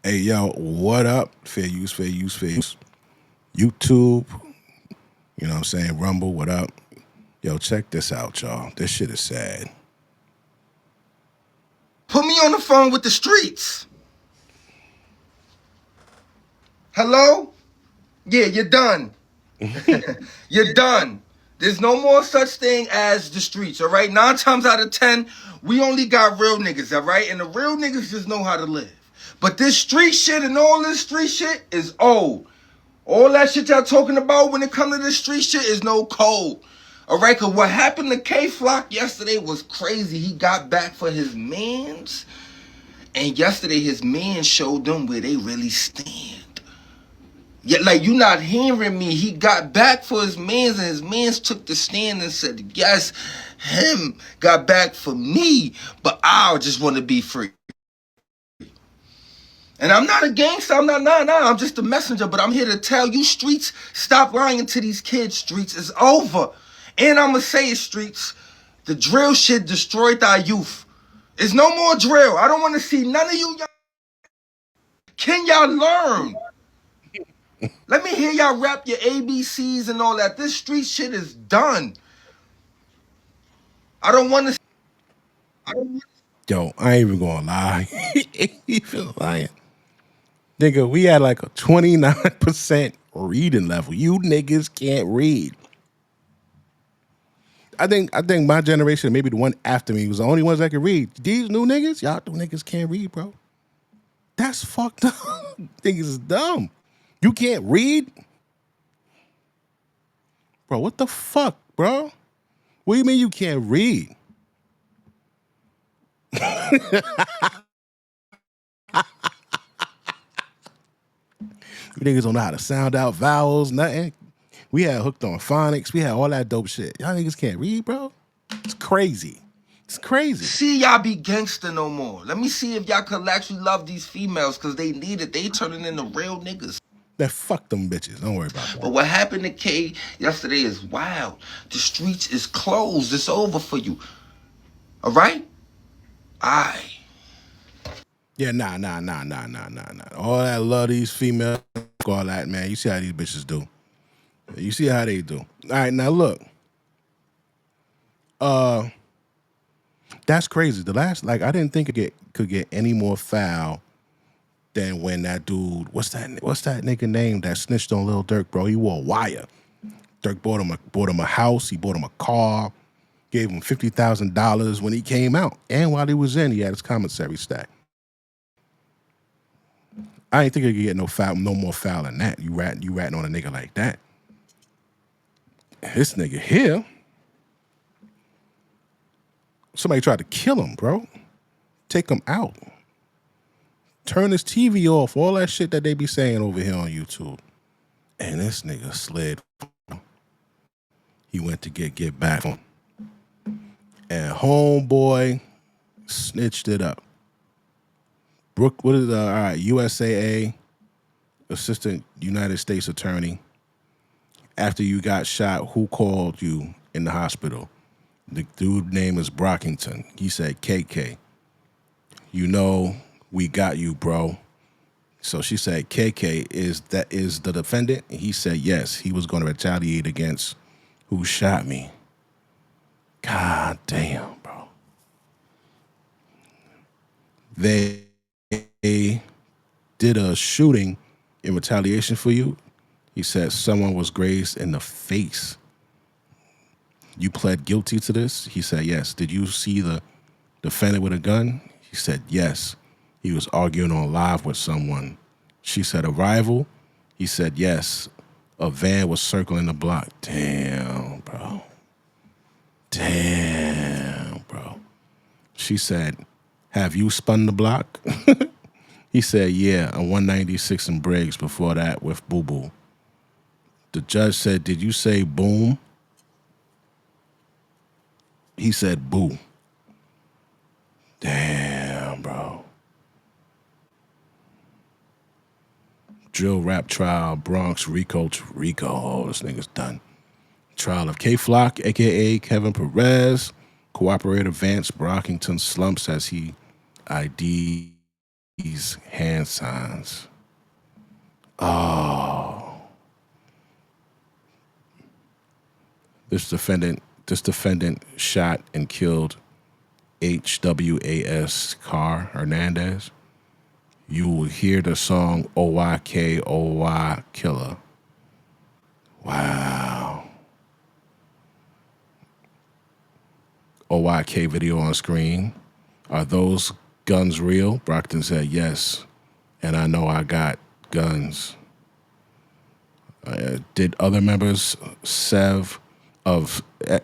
Hey, yo, what up? Fair use, fair use, fair use. YouTube, you know what I'm saying? Rumble, what up? Yo, check this out, y'all. This shit is sad. Put me on the phone with the streets. Hello? Yeah, you're done. You're done. There's no more such thing as the streets, all right? 9 times out of 10, we only got real niggas, all right? And the real niggas just know how to live. But this street shit and all this street shit is old. All that shit y'all talking about when it comes to this street shit is no code. All right, because what happened to K Flock yesterday was crazy. He got back for his mans. And yesterday his man showed them where they really stand. Yet, like, you not hearing me. He got back for his mans, and his mans took the stand and said, yes, him got back for me, but I just want to be free. And I'm not a gangster. I'm not, I'm just a messenger, but I'm here to tell you, streets, stop lying to these kids. Streets is over. And I'm going to say it, streets, the drill shit destroyed our youth. There's no more drill. I don't want to see none of you. Can y'all learn? Let me hear y'all rap your ABCs and all that. This street shit is done. I don't want to. Yo, I ain't even gonna lie. Ain't even lying. Nigga, we had like a 29% reading level. You niggas can't read. I think my generation, maybe the one after me, was the only ones that could read. These new niggas, y'all new niggas can't read, bro. That's fucked up. Niggas is dumb. You can't read? Bro, what the fuck, bro? What do you mean you can't read? You niggas don't know how to sound out vowels, nothing. We had hooked on phonics. We had all that dope shit. Y'all niggas can't read, bro. It's crazy. It's crazy. See y'all be gangster no more. Let me see if y'all could actually love these females because they need it. They turning into real niggas. Then fuck them bitches. Don't worry about that. But what happened to K yesterday is wild. The streets is closed. It's over for you. All right? Aye. Yeah, nah. All that love these females, all that, man. You see how these bitches do. You see how they do. All right, now look. That's crazy. The last, like, I didn't think it could get any more foul than when that dude, what's that nigga name that snitched on Lil Durk, bro? He wore a wire. Durk bought him a house, he bought him a car, gave him $50,000 when he came out. And while he was in, he had his commissary stack. I ain't think it could get no more foul than that. You ratting on a nigga like that. This nigga here, somebody tried to kill him, bro. Take him out. Turn his TV off. All that shit that they be saying over here on YouTube. And this nigga slid. He went to get back on. And homeboy snitched it up. Brooke, what is all right, USAA, Assistant United States Attorney. After you got shot, who called you in the hospital? The dude name is Brockington. He said, KK, you know we got you, bro. So she said, KK, is the defendant? And he said, yes, he was going to retaliate against who shot me. God damn, bro. They did a shooting in retaliation for you. He said someone was grazed in the face. You pled guilty to this? He said, yes. Did you see the defendant with a gun? He said, yes. He was arguing on live with someone. She said, a rival? He said, yes. A van was circling the block. Damn, bro. Damn, bro. She said, have you spun the block? He said, yeah, on 196 in Briggs before that with Boo Boo. The judge said, did you say boom? He said, boo. Damn, bro. Drill rap trial, Bronx, Rico. Oh, this nigga's done. Trial of K Flock, a.k.a. Kevin Perez. Cooperator Vance Brockington slumps as he ID'd these hand signs. Oh. This defendant shot and killed HWAS Car Hernandez. You will hear the song OYK OY Killer. Wow. OYK video on screen. Are those guns real? Brockton said yes. And I know I got guns. Did other members Sev's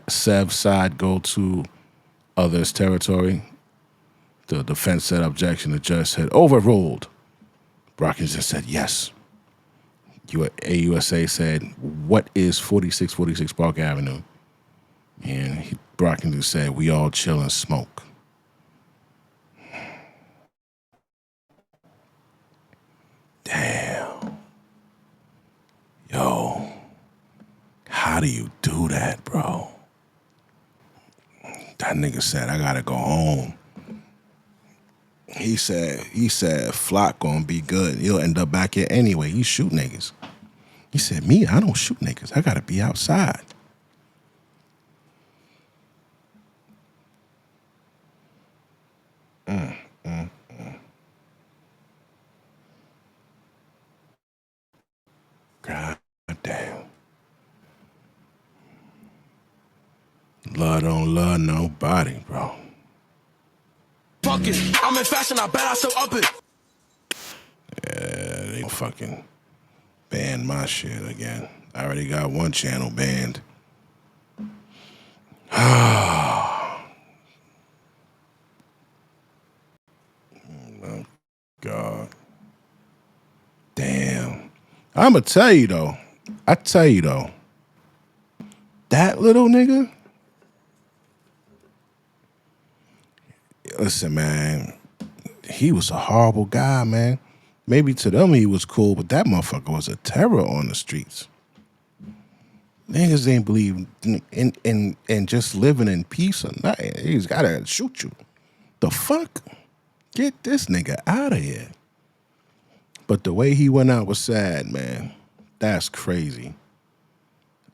side go to others' territory? The defense said objection. The judge said overruled. Brockton just said yes. AUSA said, what is 4646 Park Avenue? And Brockton just said, we all chill and smoke. Damn. Yo, how do you do that, bro? That nigga said, I gotta go home. He said, Flock gonna be good. He'll end up back here anyway. He shoot niggas. He said, me, I don't shoot niggas. I gotta be outside. God damn. Love don't love nobody, bro. Fuck it. I'm in fashion, I bet I still up it. Yeah, they fucking ban my shit again. I already got one channel banned. Oh, God. Damn. I'ma tell you though. That little nigga. Listen, man. He was a horrible guy, man. Maybe to them he was cool, but that motherfucker was a terror on the streets. Niggas ain't believe in just living in peace or nothing. He's gotta shoot you. The fuck? Get this nigga out of here. But the way he went out was sad, man. That's crazy.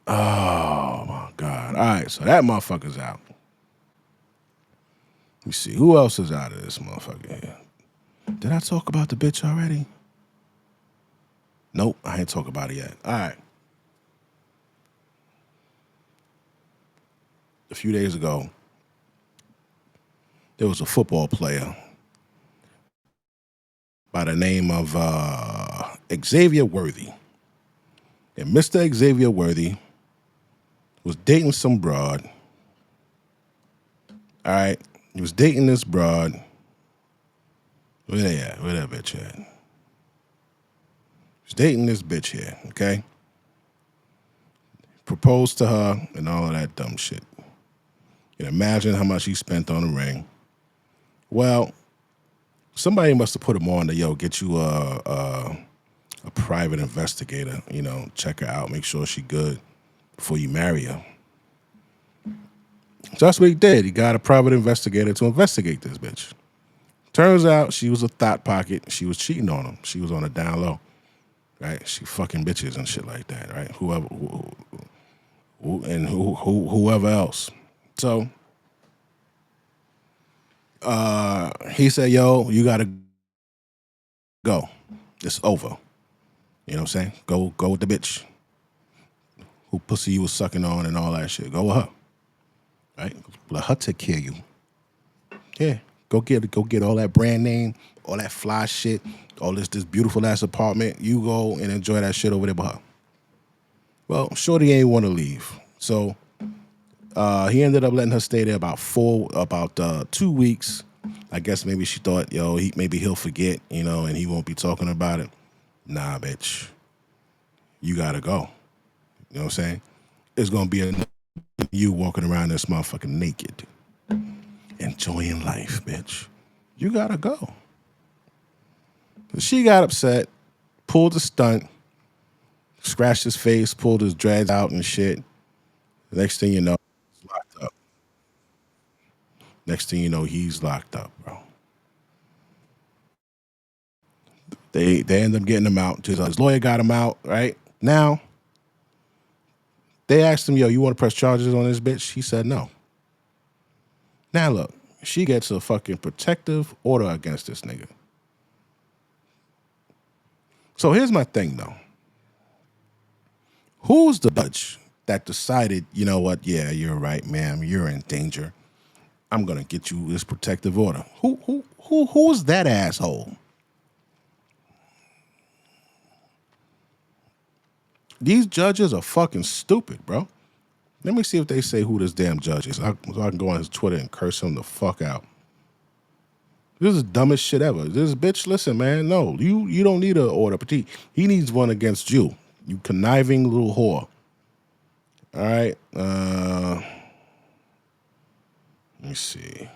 Oh my God. All right, so that motherfucker's out. Let me see. Who else is out of this motherfucker here? Did I talk about the bitch already? Nope, I ain't talk about it yet. All right. A few days ago, there was a football player by the name of Xavier Worthy. And Mr. Xavier Worthy was dating some broad. All right. He was dating this broad. Where they at? Where that bitch at? He was dating this bitch here, okay? Proposed to her and all of that dumb shit. You can imagine how much he spent on a ring. Well, somebody must have put him on to, get you a private investigator, check her out, make sure she good before you marry her. So that's what he did. He got a private investigator to investigate this bitch. Turns out she was a thought pocket. She was cheating on him. She was on a down low, right? She fucking bitches and shit like that, right? Whoever else. So he said, yo, you gotta go. It's over. You know what I'm saying? Go with the bitch who pussy you was sucking on and all that shit. Go with her. Right? Let her take care of you. Yeah. Go get all that brand name, all that fly shit, all this beautiful ass apartment. You go and enjoy that shit over there with her. Well, shorty ain't want to leave. So he ended up letting her stay there about 2 weeks. I guess maybe she thought, maybe he'll forget, and he won't be talking about it. Nah, bitch. You gotta go. You know what I'm saying? It's gonna be you walking around this motherfucker naked. Enjoying life, bitch. You gotta go. She got upset, pulled a stunt, scratched his face, pulled his dreads out and shit. The next thing you know, he's locked up. Next thing you know, he's locked up, bro. They end up getting him out. His lawyer got him out, right? Now, they asked him, yo, you want to press charges on this bitch? He said no. Now look, she gets a fucking protective order against this nigga. So here's my thing though. Who's the judge that decided, you know what, yeah, you're right, ma'am, you're in danger. I'm gonna get you this protective order. Who's that asshole? These judges are fucking stupid, bro. Let me see if they say who this damn judge is. So I can go on his Twitter and curse him the fuck out. This is the dumbest shit ever. This bitch, listen, man, no, you don't need an order, but he needs one against you. You conniving little whore. All right. Let me see.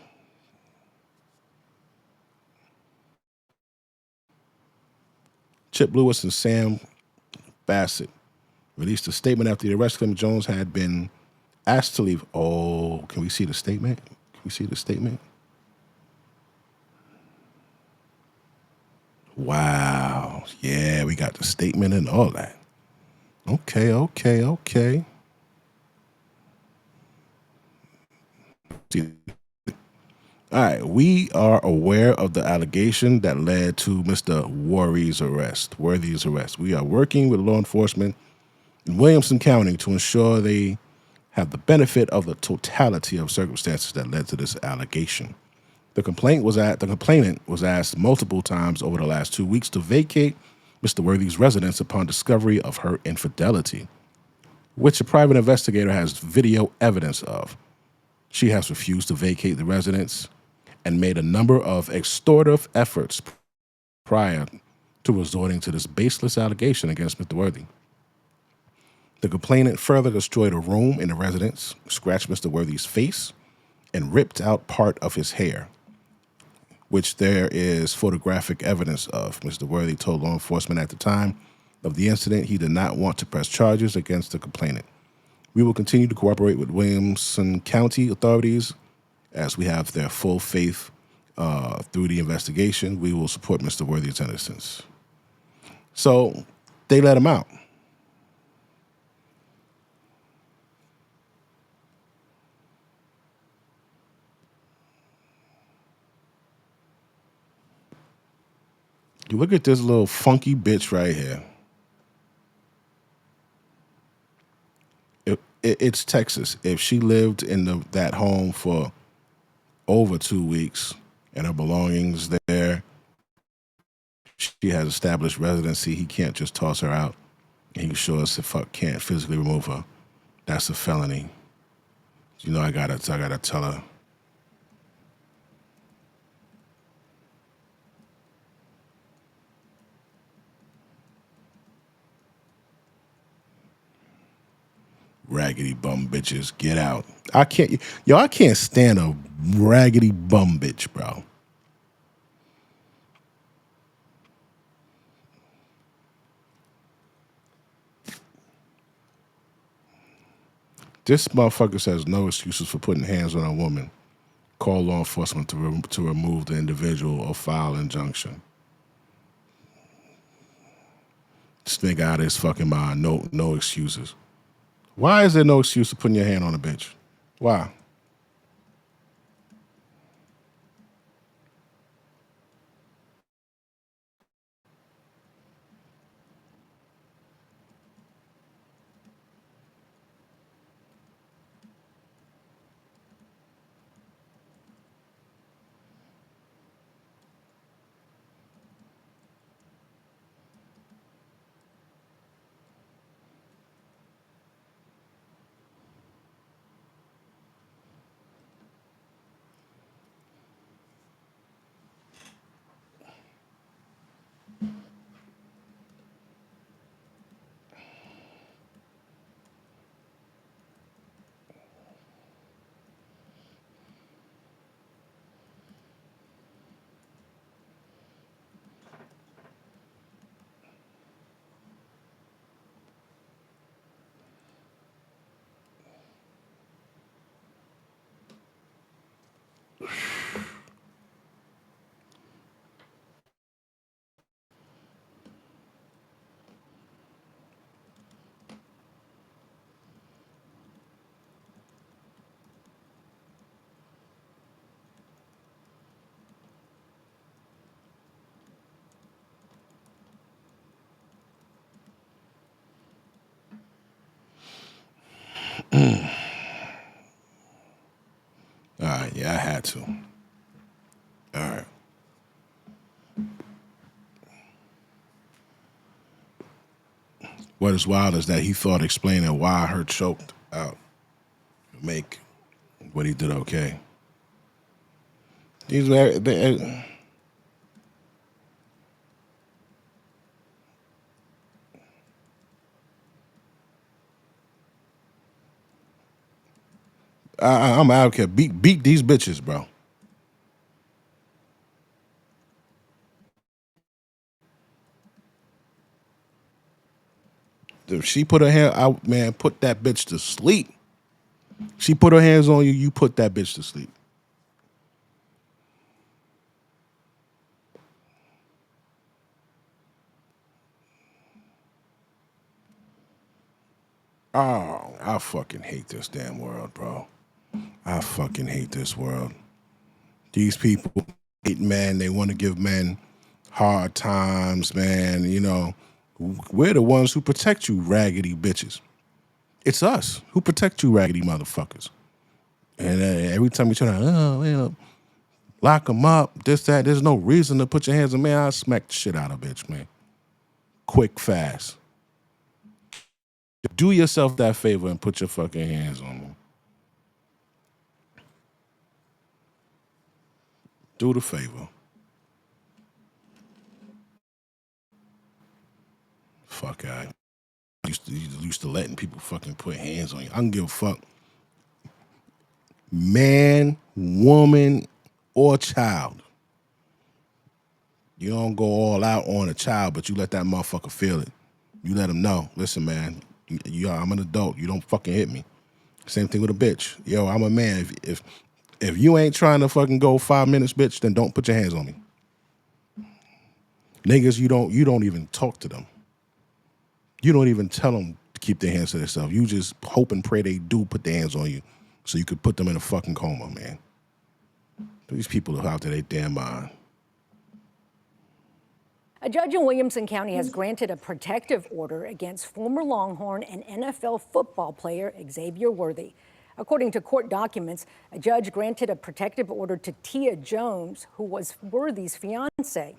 Chip Lewis and Sam Bassett released a statement after the arrest. Clem Jones had been asked to leave. Oh, can we see the statement? Can we see the statement? Wow. Yeah, we got the statement and all that. Okay. All right, we are aware of the allegation that led to Mr. Worthy's arrest. We are working with law enforcement in Williamson County to ensure they have the benefit of the totality of circumstances that led to this allegation. The complainant was asked multiple times over the last 2 weeks to vacate Mr. Worthy's residence upon discovery of her infidelity, which a private investigator has video evidence of. She has refused to vacate the residence and made a number of extortive efforts prior to resorting to this baseless allegation against Mr. Worthy. The complainant further destroyed a room in the residence, scratched Mr. Worthy's face, and ripped out part of his hair, which there is photographic evidence of. Mr. Worthy told law enforcement at the time of the incident he did not want to press charges against the complainant. We will continue to cooperate with Williamson County authorities as we have their full faith through the investigation. We will support Mr. Worthy's innocence. So they let him out. You look at this little funky bitch right here. It's Texas. If she lived in that home for over 2 weeks and her belongings there, she has established residency, he can't just toss her out. And he sure as fuck can't physically remove her. That's a felony. You know, I gotta tell her. Raggedy bum bitches, get out. I can't stand a raggedy bum bitch, bro. This motherfucker says no excuses for putting hands on a woman. Call law enforcement to remove the individual or file injunction. This nigga out of his fucking mind. No excuses. Why is there no excuse to putting your hand on a bitch? Why? to. All right. What is wild is that he thought explaining why her choked out would make what he did okay. These I'm out here. Beat these bitches, bro. If she put her hand out, man, put that bitch to sleep. She put her hands on you, you put that bitch to sleep. Oh, I fucking hate this damn world, bro. I fucking hate this world. These people hate men. They want to give men hard times, man. You know, we're the ones who protect you, raggedy bitches. It's us who protect you, raggedy motherfuckers. And every time you try to, lock them up, this, that, there's no reason to put your hands on me. I'll smack the shit out of a bitch, man. Quick, fast. Do yourself that favor and put your fucking hands on them. Do the favor. Fuck out. Used to letting people fucking put hands on you. I don't give a fuck. Man, woman, or child. You don't go all out on a child, but you let that motherfucker feel it. You let him know. Listen, man, I'm an adult. You don't fucking hit me. Same thing with a bitch. Yo, I'm a man. If you ain't trying to fucking go 5 minutes, bitch, then don't put your hands on me. Niggas, you don't even talk to them. You don't even tell them to keep their hands to themselves. You just hope and pray they do put their hands on you so you could put them in a fucking coma, man. These people are out there, they damn mind. A judge in Williamson County has granted a protective order against former Longhorn and NFL football player Xavier Worthy. According to court documents, a judge granted a protective order to Tia Jones, who was Worthy's fiance.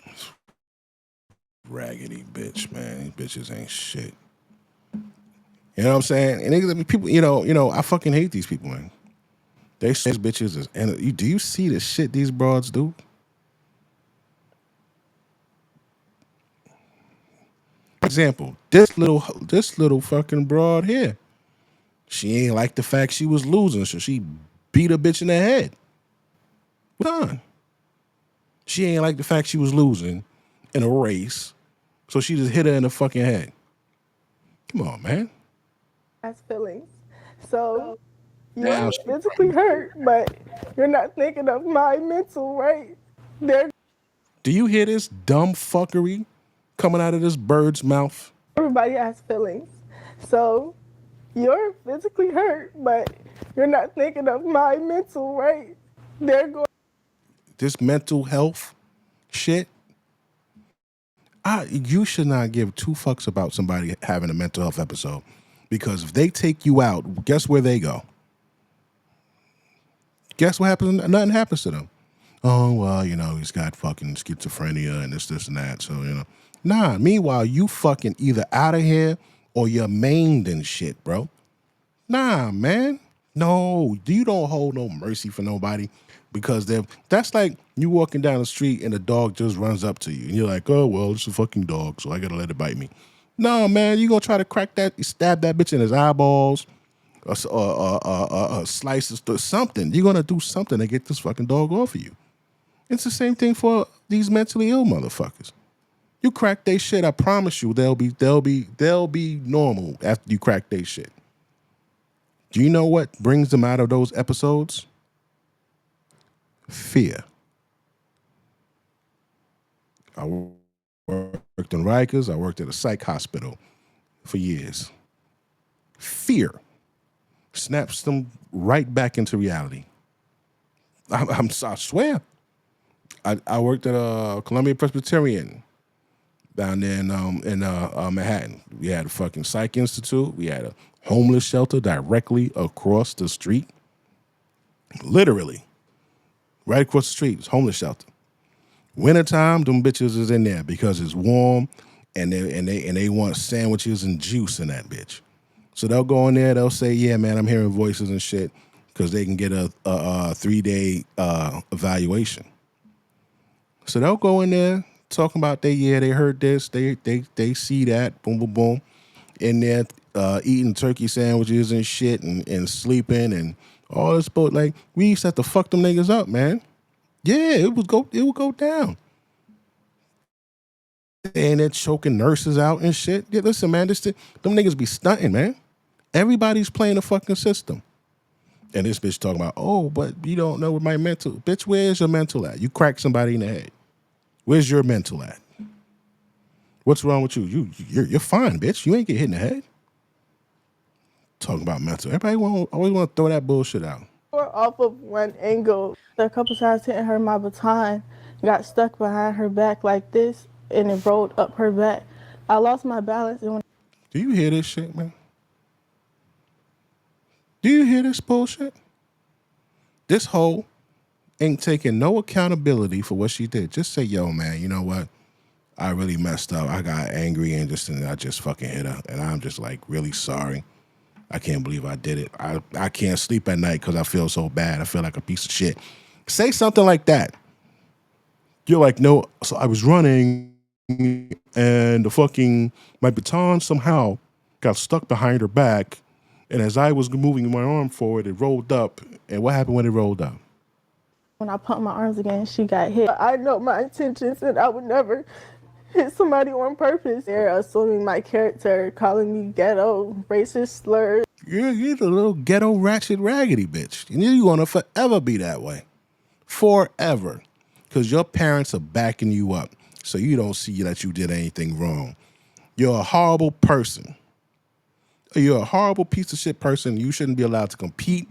Raggedy bitch, man. These bitches ain't shit. You know what I'm saying? And people, you know, I fucking hate these people, man. They say bitches and do you see the shit these broads do? Example, this little fucking broad here. She ain't like the fact she was losing, so she beat a bitch in the head. What's on? She ain't like the fact she was losing in a race, so she just hit her in the fucking head. Come on, man. Has feelings. So you're physically hurt, but you're not thinking of my mental, right? Do you hear this dumb fuckery coming out of this bird's mouth? Everybody has feelings. So you're physically hurt, but you're not thinking of my mental, right? This mental health shit. You should not give two fucks about somebody having a mental health episode, because if they take you out, guess where they go? Guess what happens? Nothing happens to them. Oh, well, he's got fucking schizophrenia and this and that. So, Nah, meanwhile, you fucking either out of here or you're maimed and shit, bro. Nah, man. No, you don't hold no mercy for nobody, because that's like you walking down the street and a dog just runs up to you and you're like, oh, well, it's a fucking dog, so I gotta let it bite me. No, man, you gonna try to stab that bitch in his eyeballs or slice something. You're gonna do something to get this fucking dog off of you. It's the same thing for these mentally ill motherfuckers. You crack they shit, I promise you, they'll be normal after you crack they shit. Do you know what brings them out of those episodes? Fear. I worked in Rikers. I worked at a psych hospital for years. Fear snaps them right back into reality. I swear. I worked at a Columbia Presbyterian down there in Manhattan. We had a fucking psych institute. We had a homeless shelter directly across the street. Literally. Right across the street, it's homeless shelter. Wintertime, them bitches is in there because it's warm and they want sandwiches and juice in that bitch. So they'll go in there, they'll say, yeah, man, I'm hearing voices and shit, because they can get a 3-day evaluation. So they'll go in there talking about they heard this, they see that, boom, boom, boom. In there eating turkey sandwiches and shit and sleeping and all this bull. Like, we used to have to fuck them niggas up, man. Yeah, it would go down. And they're choking nurses out and shit. Yeah, listen, man, them niggas be stunting, man. Everybody's playing the fucking system. And this bitch talking about, oh, but you don't know where my mental. Bitch, where's your mental at? You crack somebody in the head. Where's your mental at? What's wrong with you? You're fine, bitch. You ain't get hit in the head. Talking about mental. Everybody always want to throw that bullshit out. Off of one angle, a couple times hitting her, my baton got stuck behind her back like this, and it rolled up her back. I lost my balance. And Do you hear this shit, man? Do you hear this bullshit? This hoe ain't taking no accountability for what she did. Just say, yo, man, you know what? I really messed up. I got angry and I just fucking hit her. And I'm just like really sorry. I can't believe I did it. I can't sleep at night because I feel so bad. I feel like a piece of shit. Say something like that. You're like, no, so I was running and my baton somehow got stuck behind her back. And as I was moving my arm forward, it rolled up. And what happened when it rolled up? when I pumped my arms again, she got hit. I know my intentions and I would never hit somebody on purpose. They're assuming my character, calling me ghetto, racist slurs. You're the little ghetto ratchet raggedy bitch. And you're going to forever be that way. Forever. Because your parents are backing you up. So you don't see that you did anything wrong. You're a horrible person. You're a horrible piece of shit person. You shouldn't be allowed to compete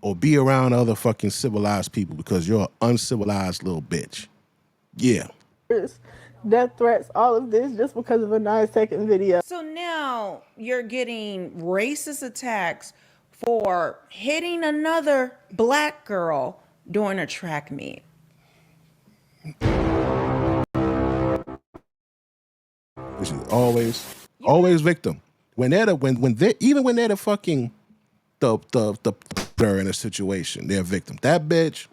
or be around other fucking civilized people because you're an uncivilized little bitch. Yeah. Death threats, all of this just because of a 9-second video. So now you're getting racist attacks for hitting another black girl during a track meet. This is always victim. When they're the fucking the in a situation, they're a victim. That bitch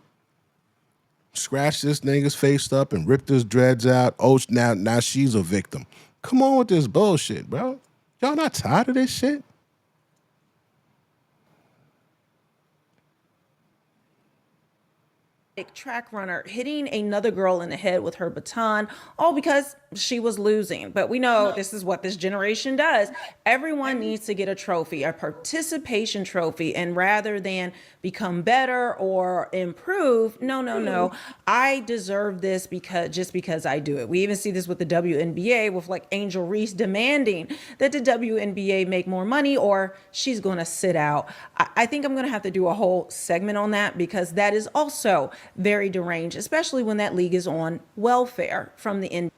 scratched this nigga's face up and ripped his dreads out. Oh, now she's a victim. Come on with this bullshit, bro. Y'all not tired of this shit? Track runner hitting another girl in the head with her baton, all because she was losing. But we know this is what this generation does. Everyone needs to get a trophy, a participation trophy, and rather than become better or improve, no, I deserve this because I do it. We even see this with the WNBA with like Angel Reese demanding that the WNBA make more money or she's going to sit out. I think I'm going to have to do a whole segment on that because that is also very deranged, especially when that league is on welfare from the NBA.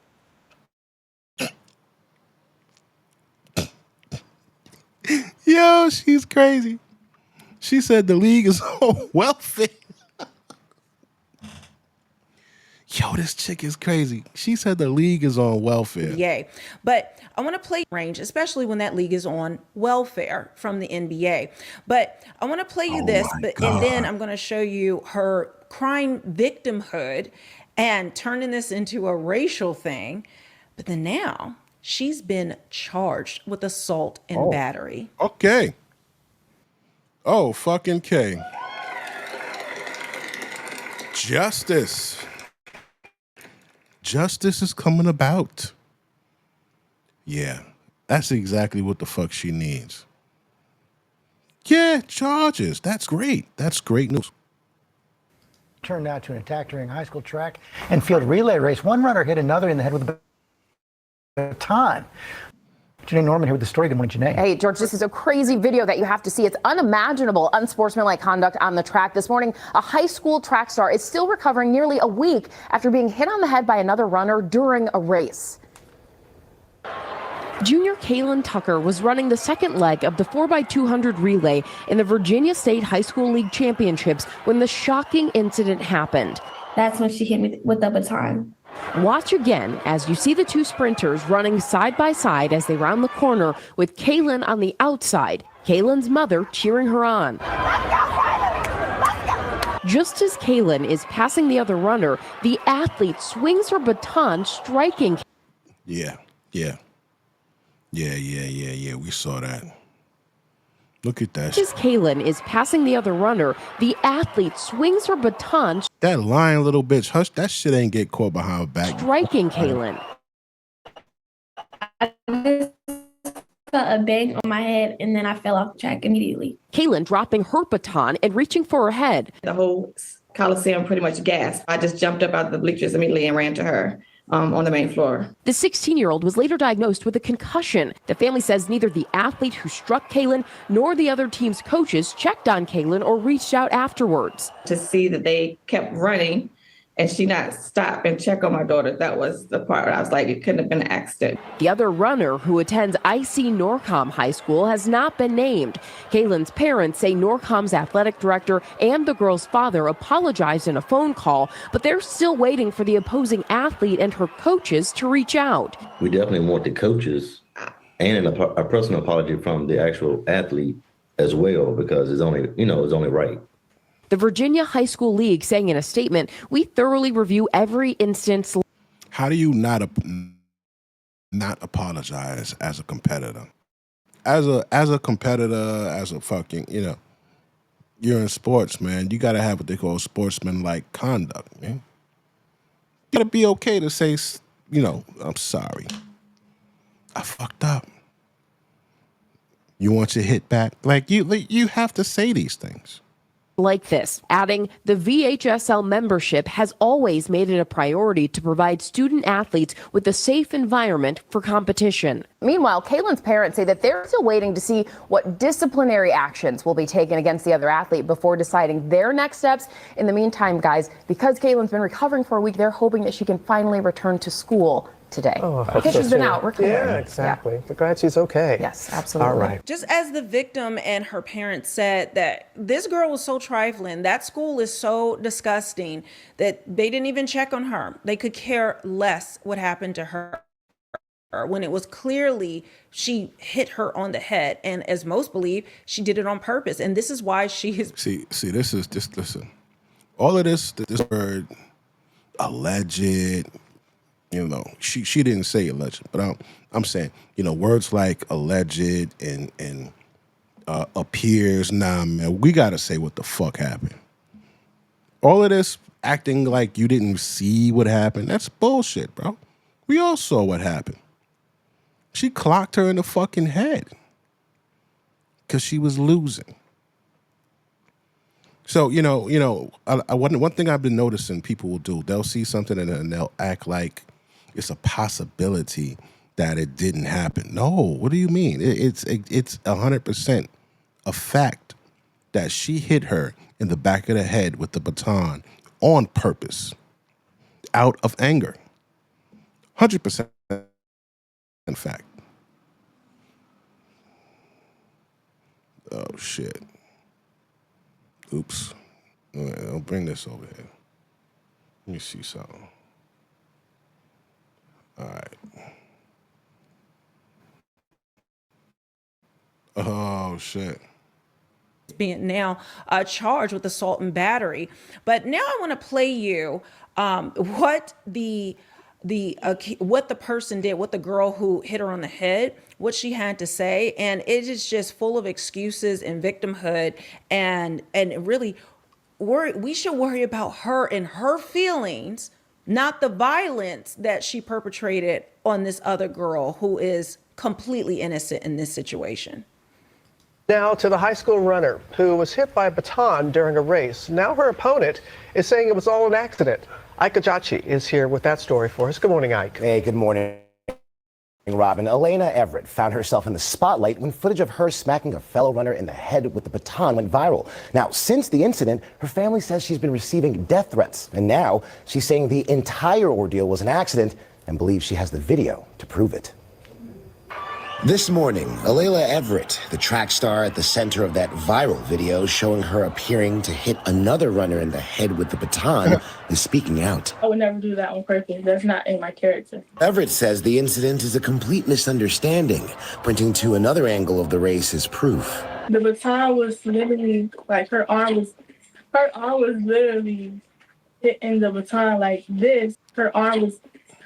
Yo, she's crazy. She said the league is on welfare. Yo, this chick is crazy. She said the league is on welfare. Yay. But I want to play range, especially when that league is on welfare from the NBA. But I want to play you this, and then I'm going to show you her crime victimhood and turning this into a racial thing. But then now she's been charged with assault and battery. Okay. Oh, fucking K. Justice. Justice is coming about. Yeah, that's exactly what the fuck she needs. Yeah, charges. That's great. That's great news. Turned out to an attack during a high school track and field relay race. One runner hit another in the head with a baton. Janae Norman here with the story. Good morning, Janae. Hey, George, this is a crazy video that you have to see. It's unimaginable, unsportsmanlike conduct on the track. This morning, a high school track star is still recovering nearly a week after being hit on the head by another runner during a race. Junior Kaylin Tucker was running the second leg of the 4x200 relay in the Virginia State High School League Championships when the shocking incident happened. That's when she hit me with the baton. Watch again as you see the two sprinters running side by side as they round the corner with Kaylin on the outside, Kaylin's mother cheering her on. Just as Kaylin is passing the other runner, the athlete swings her baton, striking. Yeah. We saw that. Look at that. Just as Kaylin is passing the other runner, the athlete swings her baton. That lying little bitch, hush, that shit ain't get caught behind her back. Striking Kaylin. I just felt a bang on my head, and then I fell off the track immediately. Kaylin dropping her baton and reaching for her head. The whole Coliseum pretty much gasped. I just jumped up out of the bleachers immediately and ran to her on the main floor. The 16-year-old was later diagnosed with a concussion. The family says neither the athlete who struck Kaylin nor the other team's coaches checked on Kaylin or reached out afterwards. To see that they kept running and she not stop and check on my daughter, that was the part where I was like, it couldn't have been an accident. The other runner, who attends IC Norcom High School, has not been named. Kaylin's parents say Norcom's athletic director and the girl's father apologized in a phone call, but they're still waiting for the opposing athlete and her coaches to reach out. We definitely want the coaches and a personal apology from the actual athlete as well, because it's only right. The Virginia High School League saying in a statement, "We thoroughly review every instance." How do you not apologize as a competitor? As a competitor, as a fucking, you're in sports, man. You got to have what they call sportsman-like conduct, man. You got to be okay to say, I'm sorry. I fucked up. You want your hit back? Like, you have to say these things. Like this, adding, the VHSL membership has always made it a priority to provide student athletes with a safe environment for competition. Meanwhile, Kaylin's parents say that they're still waiting to see what disciplinary actions will be taken against the other athlete before deciding their next steps. In the meantime, guys, because Kaylin's been recovering for a week, they're hoping that she can finally return to school today. She's been out recovering. Yeah, exactly. But glad she's okay. Yes, absolutely. All right. Just as the victim and her parents said that this girl was so trifling, that school is so disgusting that they didn't even check on her. They could care less what happened to her when it was clearly she hit her on the head. And as most believe, she did it on purpose. And this is why she is. See, listen. All of this word alleged, she didn't say alleged, but I'm saying, words like alleged and appears, nah, man, we got to say what the fuck happened. All of this acting like you didn't see what happened, that's bullshit, bro. We all saw what happened. She clocked her in the fucking head because she was losing. So, one thing I've been noticing people will do, they'll see something and they'll act like it's a possibility that it didn't happen. No, what do you mean? It's 100% a fact that she hit her in the back of the head with the baton on purpose, out of anger. 100% in fact. Oh, shit. Oops. All right, I'll bring this over here. Let me see something. All right. Oh, shit. Being now charged with assault and battery. But now I want to play you what the person did, what the girl who hit her on the head, what she had to say. And it is just full of excuses and victimhood. And really, we should worry about her and her feelings, not the violence that she perpetrated on this other girl who is completely innocent in this situation. Now to the high school runner who was hit by a baton during a race. Now her opponent is saying it was all an accident. Ike Ajachi is here with that story for us. Good morning, Ike. Hey, good morning, Robin. Elena Everett found herself in the spotlight when footage of her smacking a fellow runner in the head with the baton went viral. Now, since the incident, her family says she's been receiving death threats. And now she's saying the entire ordeal was an accident and believes she has the video to prove it. This morning, Alayla Everett, the track star at the center of that viral video showing her appearing to hit another runner in the head with the baton, is speaking out. I would never do that on purpose. That's not in my character. Everett says the incident is a complete misunderstanding, pointing to another angle of the race as proof. The baton was literally like her arm was literally hitting the baton like this. Her arm was.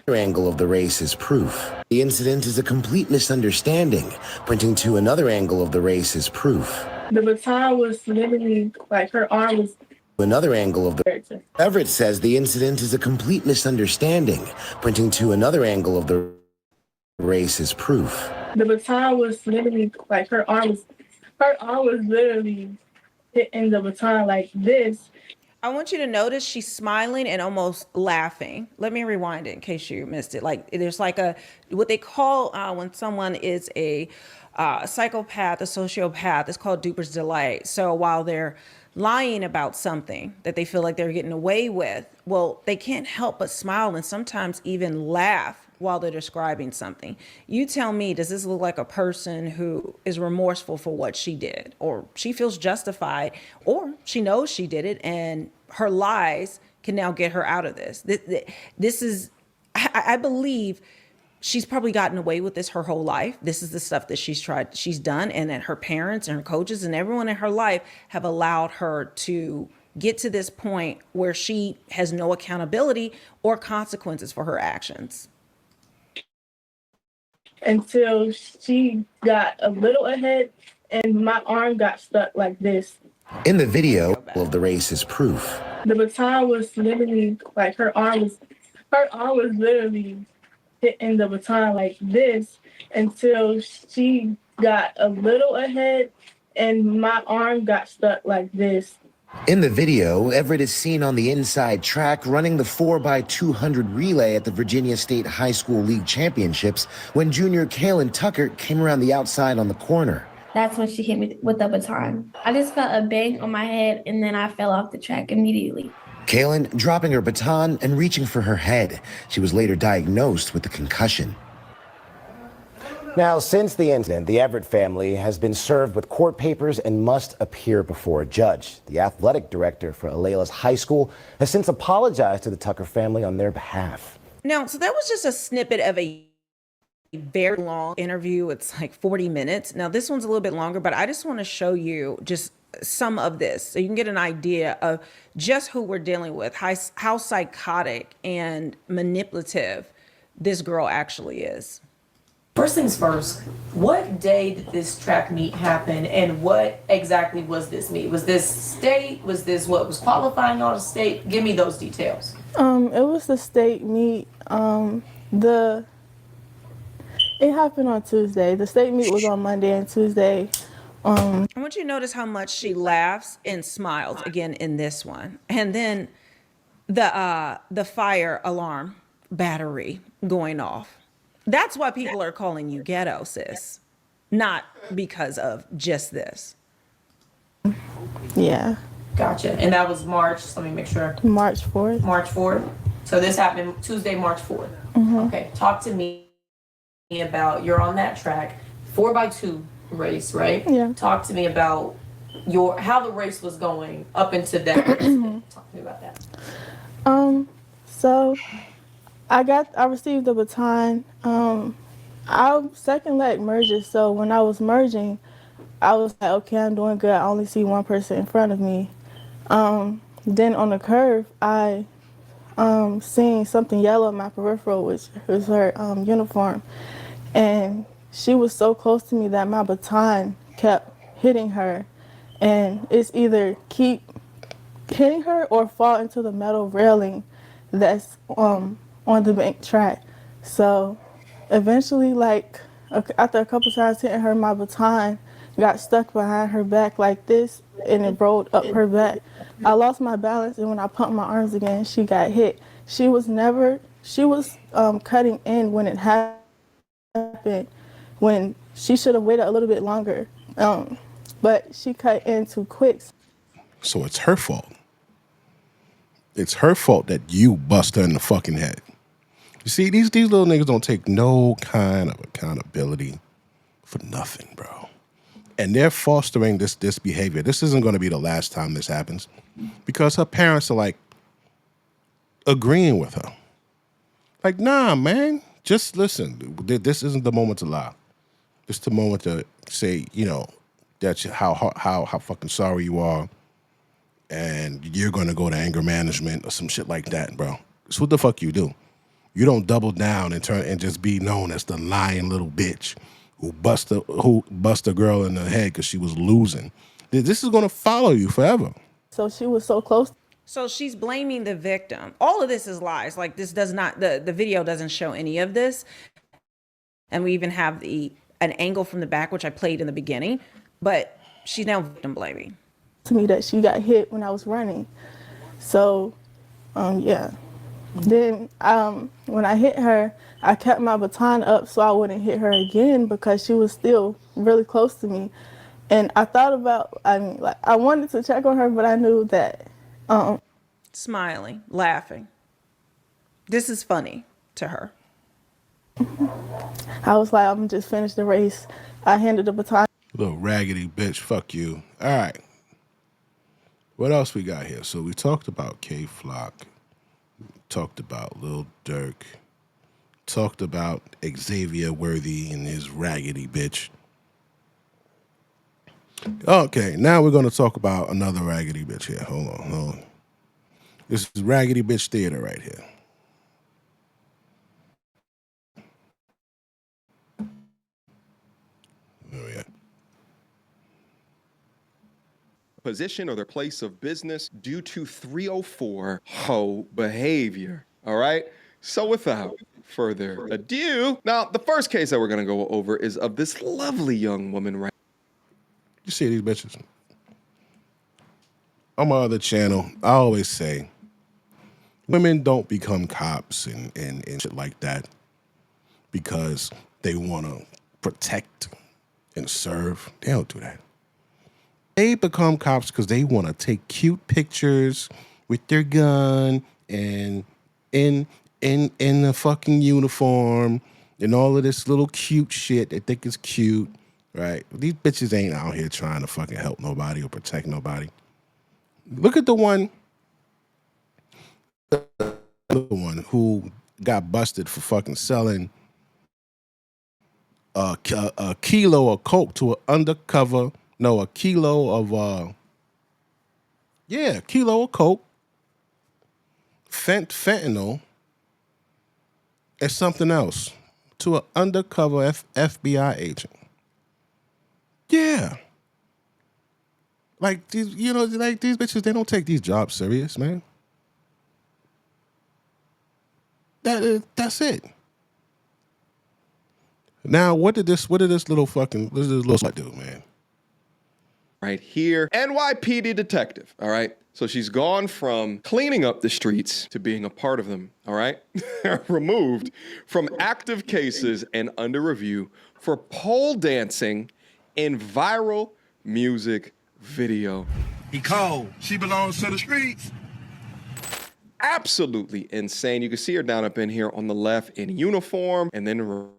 Angle of the race is proof. The incident is a complete misunderstanding, pointing to another angle of the race as proof. The baton was literally like her arm was. Another angle of the. Everett says the incident is a complete misunderstanding, pointing to another angle of the race as proof. The baton was literally like her arm was literally hitting the baton like this. I want you to notice she's smiling and almost laughing. Let me rewind it in case you missed it. Like there's like what they call when someone is a psychopath, a sociopath, it's called duper's delight. So while they're lying about something that they feel like they're getting away with, well, they can't help but smile and sometimes even laugh while they're describing something. You tell me, does this look like a person who is remorseful for what she did, or she feels justified, or she knows she did it and her lies can now get her out of this? This is, I believe she's probably gotten away with this her whole life. This is the stuff that she's done, and that her parents and her coaches and everyone in her life have allowed her to get to this point where she has no accountability or consequences for her actions. Until she got a little ahead and my arm got stuck like this. In the video of the race is proof. The baton was literally like her arm was literally hitting the baton like this until she got a little ahead and my arm got stuck like this. In the video, Everett is seen on the inside track running the 4x200 relay at the Virginia State High School League Championships when junior Kaylin Tucker came around the outside on the corner. That's when she hit me with the baton. I just felt a bang on my head and then I fell off the track immediately. Kaylin dropping her baton and reaching for her head. She was later diagnosed with a concussion. Now, since the incident, the Everett family has been served with court papers and must appear before a judge. The athletic director for Alayla's high school has since apologized to the Tucker family on their behalf. Now, so that was just a snippet of a very long interview. It's like 40 minutes. Now, this one's a little bit longer, but I just want to show you just some of this so you can get an idea of just who we're dealing with, how psychotic and manipulative this girl actually is. First things first, what day did this track meet happen and what exactly was this meet? Was this state? Was this what was qualifying on the state? Give me those details. It was the state meet. It happened on Tuesday. The state meet was on Monday and Tuesday. I want you to notice how much she laughs and smiles again in this one. And then the fire alarm battery going off. That's why people are calling you ghetto, sis. Not because of just this. Yeah. Gotcha. And that was March, let me make sure. March 4th. March 4th. So this happened Tuesday, March 4th. Mm-hmm. Okay. Talk to me about, you're on that track, 4x2 race, right? Yeah. Talk to me about how the race was going up into that race. Talk to me about that. So I received the baton. Our second leg merges, so when I was merging, I was like, okay, I'm doing good. I only see one person in front of me. Then on the curve, I seen something yellow in my peripheral, which was her uniform. And she was so close to me that my baton kept hitting her. And it's either keep hitting her or fall into the metal railing that's on the bank track. So eventually, like after a couple times hitting her, my baton got stuck behind her back like this and it rolled up her back. I lost my balance, and when I pumped my arms again, she got hit. She was cutting in when it happened, when she should have waited a little bit longer. But she cut in too quick. So it's her fault. It's her fault that you bust her in the fucking head. You see, these little niggas don't take no kind of accountability for nothing, bro. And they're fostering this behavior. This isn't going to be the last time this happens because her parents are like agreeing with her. Like, nah, man, just listen. This isn't the moment to lie. This is the moment to say, you know, that how fucking sorry you are, and you're going to go to anger management or some shit like that, bro. It's what the fuck you do. You don't double down and turn and just be known as the lying little bitch who bust a girl in the head because she was losing. This is going to follow you forever. So she was so close. So she's blaming the victim. All of this is lies. Like, this does not, the video doesn't show any of this. And we even have an angle from the back, which I played in the beginning, but she's now victim blaming. To me that she got hit when I was running. So, yeah. Then when I hit her, I kept my baton up so I wouldn't hit her again because she was still really close to me. And I thought about, I wanted to check on her, but I knew that. Smiling, laughing. This is funny to her. I was like, I'm gonna just finish the race. I handed the baton. Little raggedy bitch, fuck you. All right. What else we got here? So we talked about K-Flock. Talked about Lil Durk. Talked about Xavier Worthy and his raggedy bitch. Okay, now we're going to talk about another raggedy bitch here. Hold on. This is Raggedy Bitch Theater right here. Oh, yeah. Position or their place of business due to 304 hoe behavior. All right? So without further ado, now the first case that we're going to go over is of this lovely young woman, right? You see these bitches? On my other channel, I always say, women don't become cops and shit like that because they want to protect and serve. They don't do that. They become cops because they want to take cute pictures with their gun and in the fucking uniform and all of this little cute shit they think is cute, right? These bitches ain't out here trying to fucking help nobody or protect nobody. Look at the one who got busted for fucking selling a kilo of coke to an undercover. No, a kilo of kilo of coke, fentanyl, and something else to an undercover FBI agent. Yeah. Like these, like these bitches, they don't take these jobs serious, man. That's it. Now, what did this little slut do, man? Right here, NYPD detective, all right? So she's gone from cleaning up the streets to being a part of them, all right? Removed from active cases and under review for pole dancing in viral music video. He cold. She belongs to the streets. Absolutely insane. You can see her down up in here on the left in uniform, and then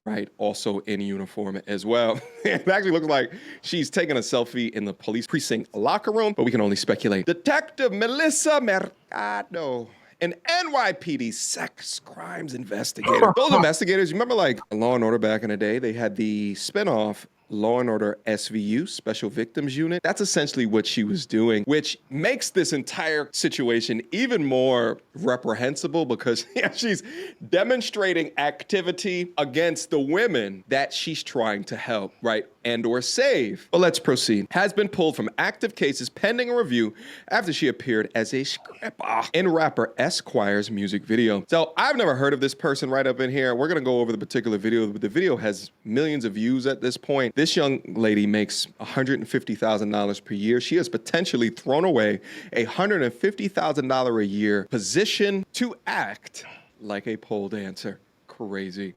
right, also in uniform as well. It actually looks like she's taking a selfie in the police precinct locker room, but we can only speculate. Detective Melissa Mercado, an NYPD sex crimes investigator. Those investigators, you remember like Law and Order back in the day? They had the spinoff Law and Order SVU, Special Victims Unit. That's essentially what she was doing, which makes this entire situation even more reprehensible because she's demonstrating activity against the women that she's trying to help, right? And or save. But let's proceed. Has been pulled from active cases pending a review after she appeared as a stripper in rapper Esquire's music video. So I've never heard of this person right up in here. We're gonna go over the particular video, but the video has millions of views at this point. This young lady makes $150,000 per year. She has potentially thrown away a $150,000 a year position to act like a pole dancer. Crazy.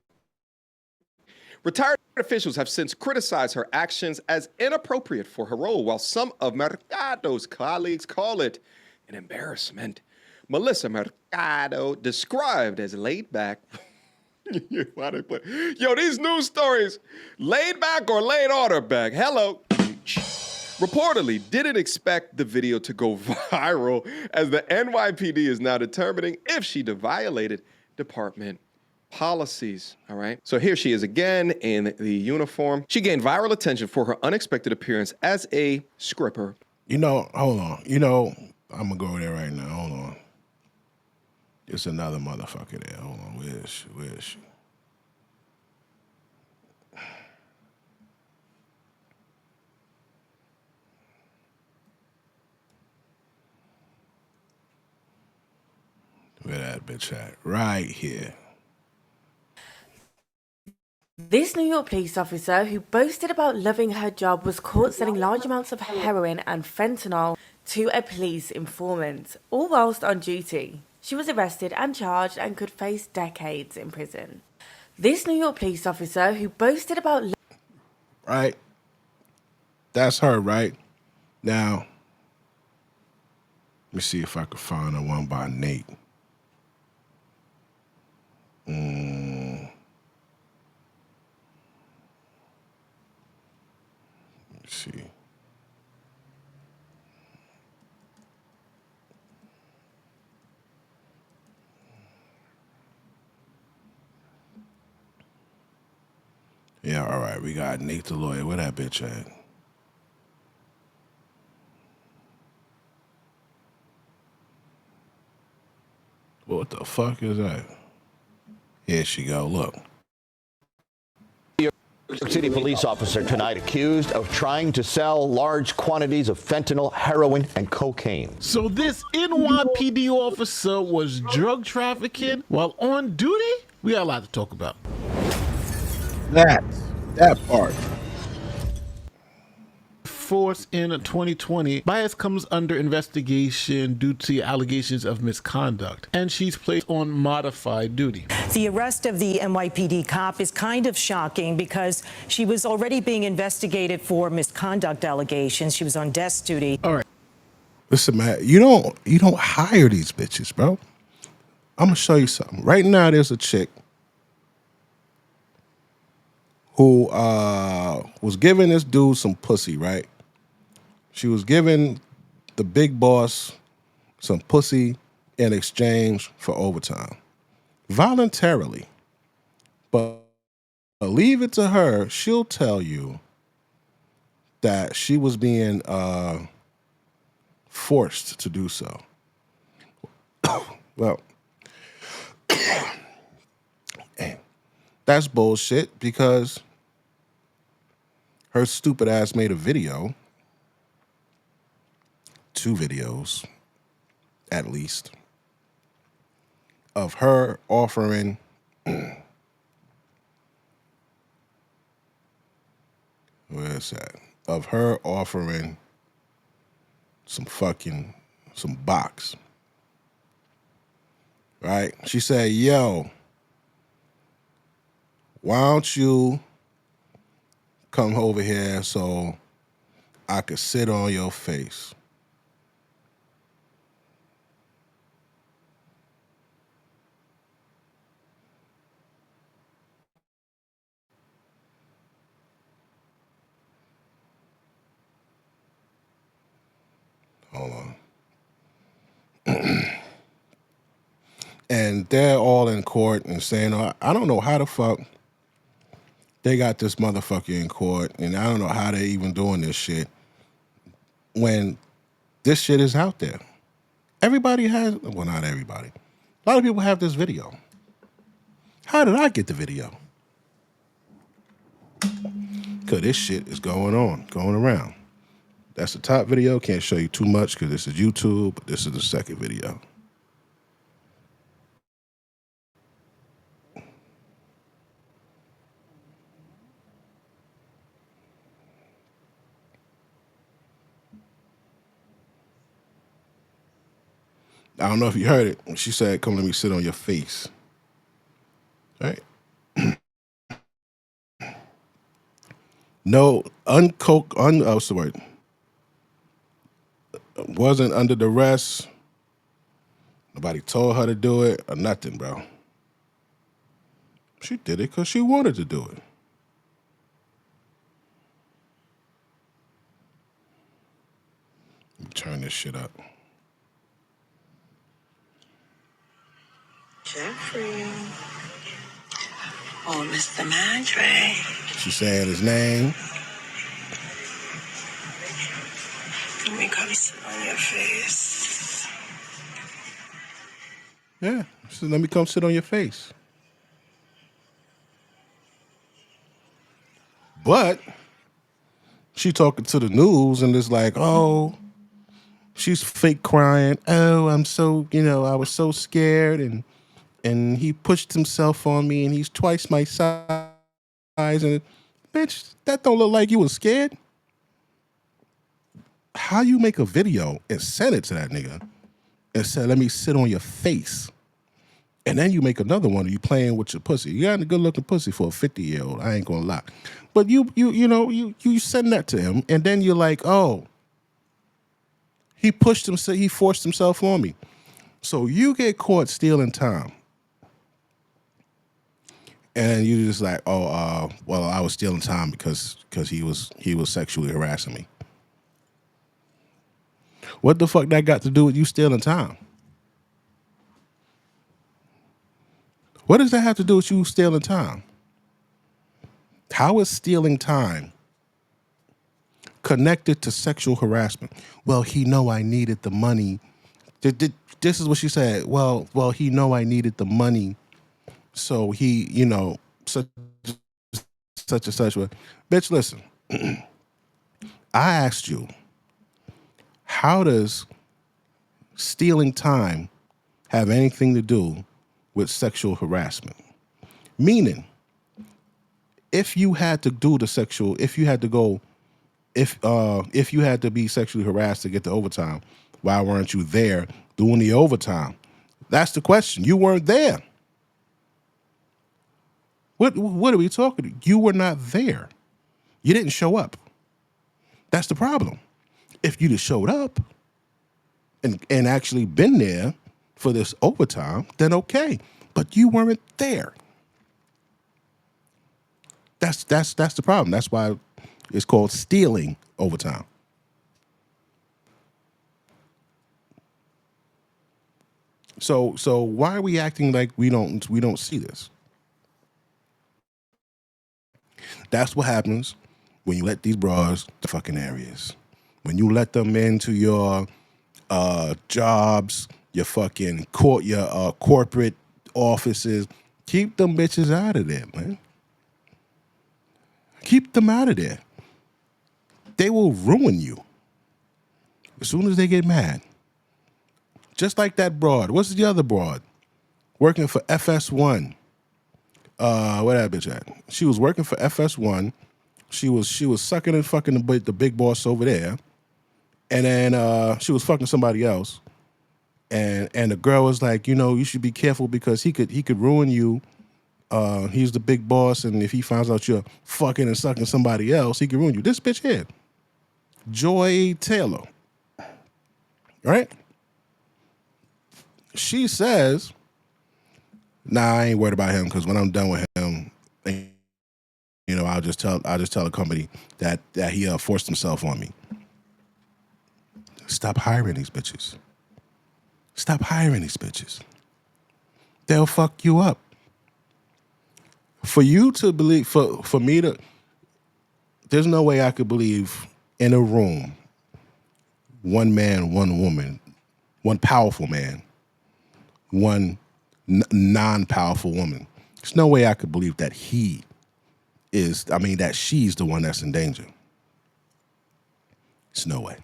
Retired officials have since criticized her actions as inappropriate for her role, while some of Mercado's colleagues call it an embarrassment. Melissa Mercado, described as laid back, Why they play? Yo, these news stories, laid back or laid order back? Hello. Reportedly didn't expect the video to go viral as the NYPD is now determining if she violated department policies. All right. So here she is again in the uniform. She gained viral attention for her unexpected appearance as a scripper. You know, hold on. You know, I'm gonna go there right now. Hold on. There's another motherfucker there. Hold on. Where is she? Where is she? Where that bitch at? Right here. This New York police officer who boasted about loving her job was caught selling large amounts of heroin and fentanyl to a police informant, all whilst on duty. She was arrested and charged and could face decades in prison. This New York police officer who boasted about... Right? That's her, right? Now, let me see if I can find the one by Nate. Let's see. Yeah, all right. We got Nate the lawyer. Where that bitch at? What the fuck is that? Here she go. Look. New York City police officer tonight accused of trying to sell large quantities of fentanyl, heroin, and cocaine. So this NYPD officer was drug trafficking while on duty? We got a lot to talk about. That part. Force in 2020, Bias comes under investigation due to allegations of misconduct, and she's placed on modified duty. The arrest of the NYPD cop is kind of shocking because she was already being investigated for misconduct allegations. She was on desk duty. All right. Listen, man, you don't hire these bitches, bro. I'm gonna show you something. Right now, there's a chick who was giving this dude some pussy, right? She was giving the big boss some pussy in exchange for overtime. Voluntarily. But leave it to her, she'll tell you that she was being forced to do so. Well, that's bullshit because her stupid ass made a video, 2 videos at least, of her offering where is that? Of her offering some box. Right? She said, yo, why don't you come over here so I could sit on your face? Hold on. And they're all in court and saying, I don't know how the fuck they got this motherfucker in court, and I don't know how they're even doing this shit when this shit is out there. Everybody has, well, not everybody. A lot of people have this video. How did I get the video? Because this shit is going around. That's the top video. Can't show you too much because this is YouTube, but this is the second video. I don't know if you heard it. She said, come let me sit on your face. Right? No, what's the word? Wasn't under duress. Nobody told her to do it or nothing, bro. She did it because she wanted to do it. Let me turn this shit up. Jeffrey. Oh, Mr. Madre. She's saying his name. Let me come sit on your face. Yeah. She said, let me come sit on your face. But she talking to the news and it's like, oh, she's fake crying. Oh, I'm so, I was so scared and he pushed himself on me and he's twice my size. And bitch, that don't look like you was scared. How you make a video and send it to that nigga and say, let me sit on your face. And then you make another one of you playing with your pussy. You got a good looking pussy for a 50-year-old. I ain't gonna lie. But you send that to him and then you're like, oh, he forced himself on me. So you get caught stealing time. And you just like, oh, well, I was stealing time because he was sexually harassing me. What the fuck that got to do with you stealing time? What does that have to do with you stealing time? How is stealing time connected to sexual harassment? Well, he know I needed the money. This is what she said. Well, he know I needed the money, so he, such and such. Bitch, listen. I asked you, how does stealing time have anything to do with sexual harassment? Meaning, if you had to do the sexual, if you had to be sexually harassed to get the overtime, why weren't you there doing the overtime? That's the question. You weren't there. What are we talking about? You were not there. You didn't show up. That's the problem. If you just showed up and actually been there for this overtime, then okay. But you weren't there. That's the problem. That's why it's called stealing overtime. So why are we acting like we don't see this? That's what happens when you let these bras to fucking areas. When you let them into your jobs, your fucking corporate offices, keep them bitches out of there, man. Keep them out of there. They will ruin you as soon as they get mad. Just like that broad. What's the other broad? Working for FS1. Where that bitch at? She was working for FS1. She was sucking and fucking the big boss over there. And then she was fucking somebody else. And the girl was like, you should be careful because he could ruin you. He's the big boss, and if he finds out you're fucking and sucking somebody else, he can ruin you. This bitch here, Joy Taylor, right? She says, "Nah, I ain't worried about him because when I'm done with him, I'll just tell the company that he forced himself on me." Stop hiring these bitches. Stop hiring these bitches. They'll fuck you up. For you to believe, for me to, there's no way I could believe in a room, one man, one woman, one powerful man, one non-powerful woman. There's no way I could believe that that she's the one that's in danger. There's no way.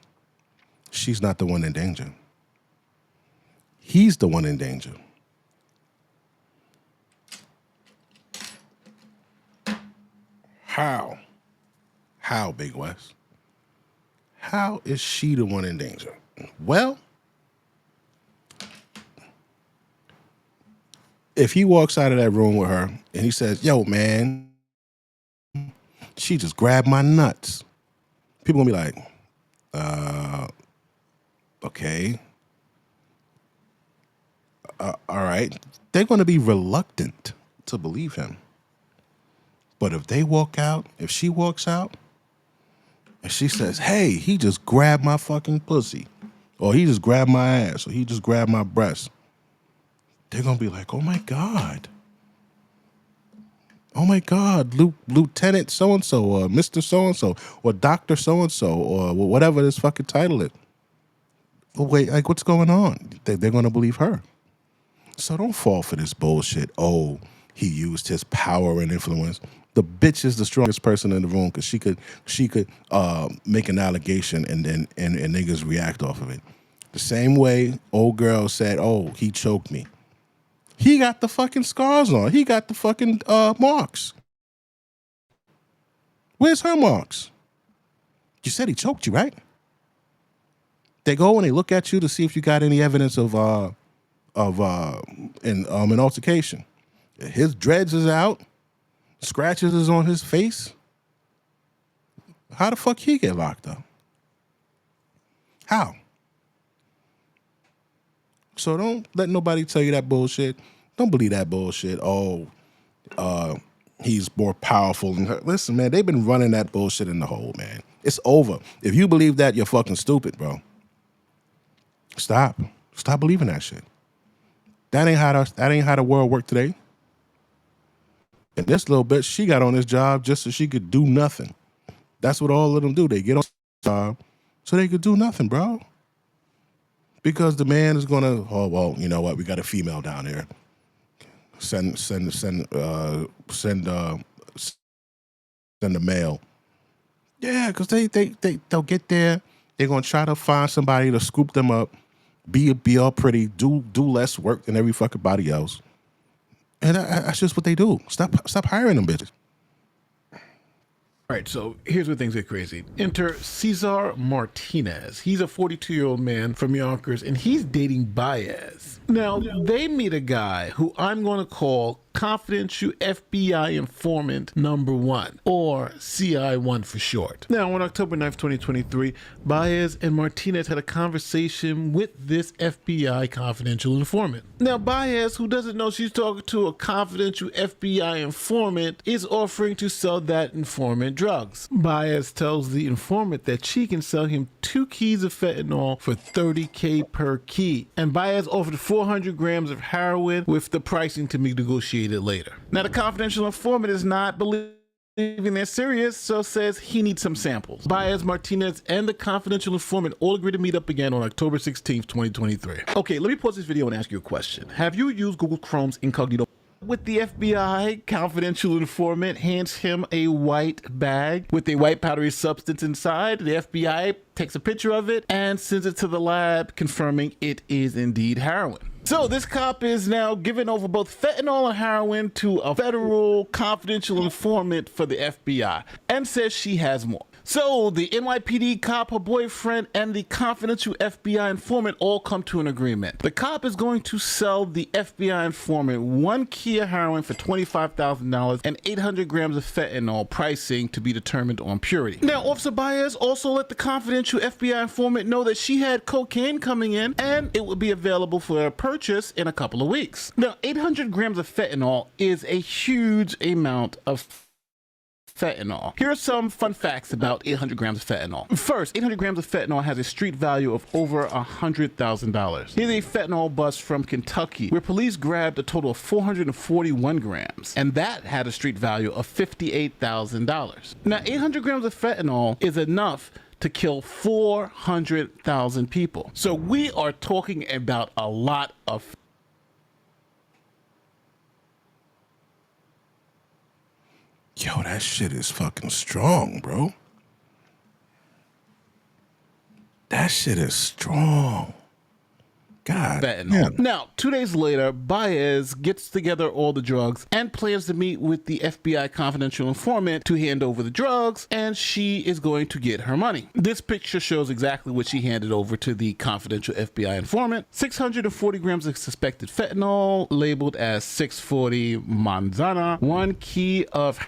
She's not the one in danger. He's the one in danger. How, Big West? How is she the one in danger? Well, if he walks out of that room with her and he says, yo, man, she just grabbed my nuts. People gonna be like, okay. All right. They're gonna be reluctant to believe him. But if they walk out, if she walks out, and she says, hey, he just grabbed my fucking pussy, or he just grabbed my ass, or he just grabbed my breast, they're going to be like, oh my God. Oh my God, Lieutenant so-and-so, or Mr. so-and-so, or Dr. so-and-so, or whatever this fucking title is. Well, wait, like, what's going on? They're going to believe her. So don't fall for this bullshit. Oh, he used his power and influence. The bitch is the strongest person in the room because she could make an allegation and niggas react off of it. The same way old girl said, oh, he choked me. He got the fucking scars on. He got the fucking marks. Where's her marks? You said he choked you, right? They go and they look at you to see if you got any evidence of an altercation. His dreads is out. Scratches is on his face. How the fuck he get locked up? How? So don't let nobody tell you that bullshit. Don't believe that bullshit. Oh, he's more powerful than her. Listen, man, they've been running that bullshit in the hole, man. It's over. If you believe that, you're fucking stupid, bro. Stop. Stop believing that shit. That ain't how the world worked today. And this little bitch, she got on this job just so she could do nothing. That's what all of them do. They get on the job so they could do nothing, bro. Because the man is gonna, oh well, you know what? We got a female down here. Send the mail. Yeah, because they'll get there. They're gonna try to find somebody to scoop them up, be all pretty, do less work than every fucking body else. And that's just what they do. Stop hiring them bitches. All right, so here's where things get crazy. Enter Cesar Martinez. He's a 42-year-old man from Yonkers, and he's dating Baez. Now, they meet a guy who I'm going to call confidential FBI informant number 1, or CI1 for short. Now, on October 9th, 2023, Baez and Martinez had a conversation with this FBI confidential informant. Now, Baez, who doesn't know she's talking to a confidential FBI informant, is offering to sell that informant drugs. Baez tells the informant that she can sell him 2 keys of fentanyl for $30K per key. And Baez offered 400 grams of heroin with the pricing to be negotiated later. Now, the confidential informant is not believing they're serious, so says he needs some samples. Baez, Martinez, and the confidential informant all agreed to meet up again on October 16th, 2023. Okay, let me pause this video and ask you a question. Have you used Google Chrome's incognito? With the FBI, confidential informant hands him a white bag with a white powdery substance inside. The FBI takes a picture of it and sends it to the lab, confirming it is indeed heroin. So this cop is now giving over both fentanyl and heroin to a federal confidential informant for the FBI and says she has more. So the NYPD cop, her boyfriend, and the confidential FBI informant all come to an agreement. The cop is going to sell the FBI informant 1 key of heroin for $25,000 and 800 grams of fentanyl, pricing to be determined on purity. Now, Officer Baez also let the confidential FBI informant know that she had cocaine coming in and it would be available for a purchase in a couple of weeks. Now, 800 grams of fentanyl is a huge amount of fentanyl. Here are some fun facts about 800 grams of fentanyl. First, 800 grams of fentanyl has a street value of over $100,000. Here's a fentanyl bust from Kentucky, where police grabbed a total of 441 grams, and that had a street value of $58,000. Now, 800 grams of fentanyl is enough to kill 400,000 people. So we are talking about a lot of Yo, that shit is fucking strong, bro. That shit is strong. God fentanyl. Now, 2 days later, Baez gets together all the drugs and plans to meet with the FBI confidential informant to hand over the drugs, and she is going to get her money. This picture shows exactly what she handed over to the confidential FBI informant. 640 grams of suspected fentanyl, labeled as 640 manzana, 1 key of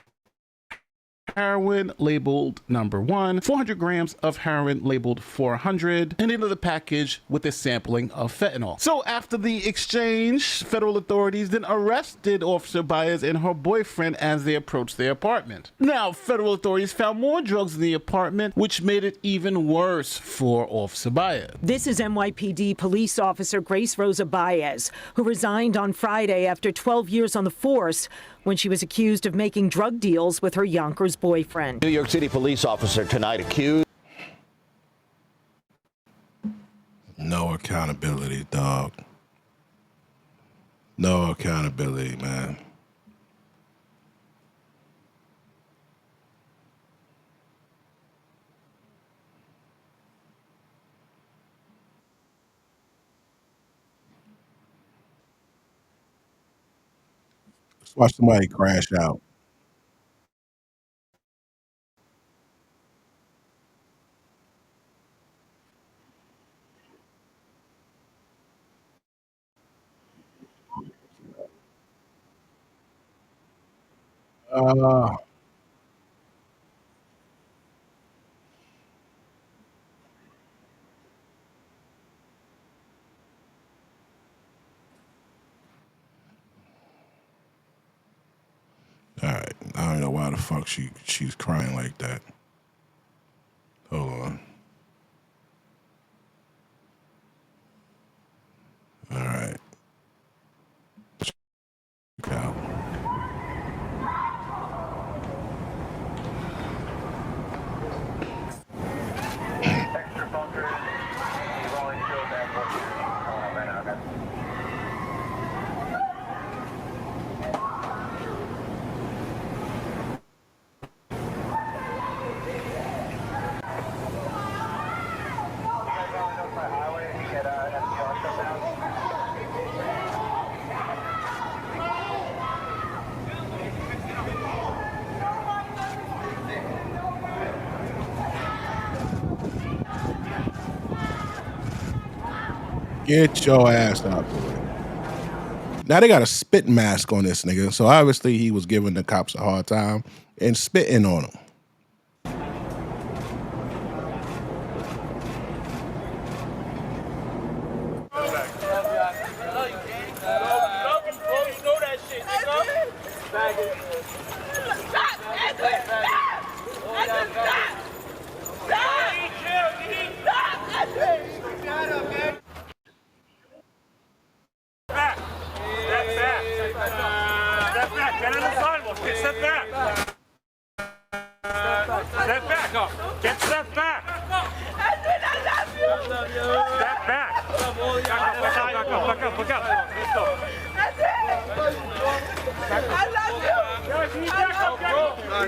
heroin labeled number 1, 400 grams of heroin labeled 400, and into the package with a sampling of fentanyl. So after the exchange, federal authorities then arrested Officer Baez and her boyfriend as they approached their apartment. Now, federal authorities found more drugs in the apartment, which made it even worse for Officer Baez. This is NYPD police officer Grace Rosa Baez, who resigned on Friday after 12 years on the force when she was accused of making drug deals with her Yonkers boyfriend. New York City police officer tonight accused. No accountability, dog. No accountability, man. Let's watch somebody crash out. All right, I don't know why the fuck she's crying like that. Hold on. All right. Check out. Get your ass out the way. Now they got a spit mask on this nigga, so obviously he was giving the cops a hard time and spitting on them.